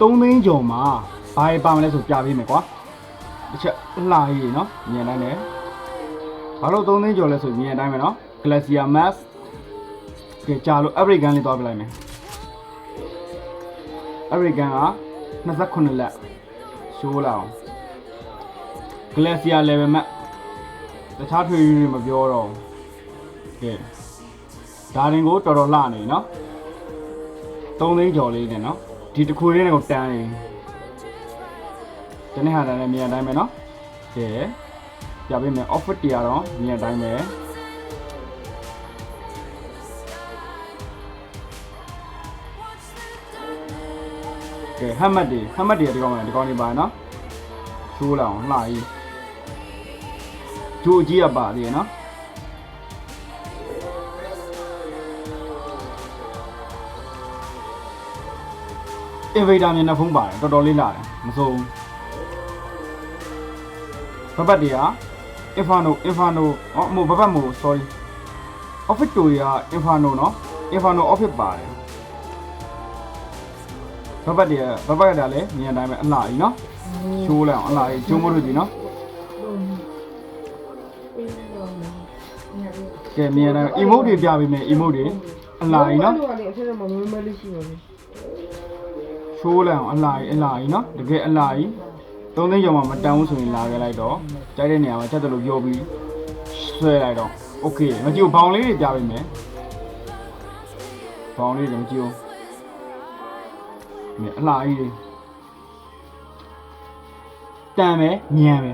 3 သိန်းကျော်မှာဘာပါမလဲဆိုပြပေးမယ်ကွာတစ်ချက်လှရေးနော်မြင်တိုင်းနဲ့ဘာလို့3 သိန်းကျော်လဲဆိုမြင်တိုင်းပဲနော် Glacier Max ကဲကြာလို့ average gun လေးသွားပြလိုက်မယ် average gun က29လက်ရှိုးလာအောင် Glacier level max တခြားထွေတွေမပြောတော့ကဲဒါရင်ကိုတော်တော်လှနေနော်3 သိန်းကျော်လေးနဲ့နော်ဒီတစ်ခုလေးနဲ့ကိုတန်းနေတနေ့ဟာတန်းနဲ့မြန်တိုင်းပဲနော်ကဲပြပေးမယ် offer တရားတော့မြန်တိုင်းပဲကဲဟမ်မတ်တွေဒီကောင်နေပါနော်ရှိုးလာအောင်လှကြီးဂျိုကြီးရပါသေးရနော်Invader မျက်နှာဖုံးပါတယ်တော်တော်လေးလာတယ်မစိုးဘူးဘဘတ်တွေက Inferno မို့ဘဘတ်မို့ sorry Office တူတွေက Inferno နော် Inferno Office ပါတယ်ဘဘတ်ကလည်းမြင်တိုင်းပဲအလှကြီးနော်ရှိုးလိုက်အောင်အလှကြီးဂျုံမို့လို့ဒီနော်ကဲမြင်တိုင်း emote တွေပြပေးမယ် emote တွေအလှကြီးနော်ရှိုးလိုက်အောင်အလှကြီးနော်တကယ်အလှကြီး3 သိန်းကျော်မှမတန်ဘူးဆိုရင်လာခဲ့လိုက်တော့ကြိုက်တဲ့နေရာမှာချက်တယ်လို့ပြောပြီးဆွဲလိုက်တော့ okay မကြည့်ဘူးဘောင်လေးတွေပြပေးမယ်ဘောင်လေးတွေမကြည့်ဘူးအလှကြီးတွေတန်ပဲညံပဲ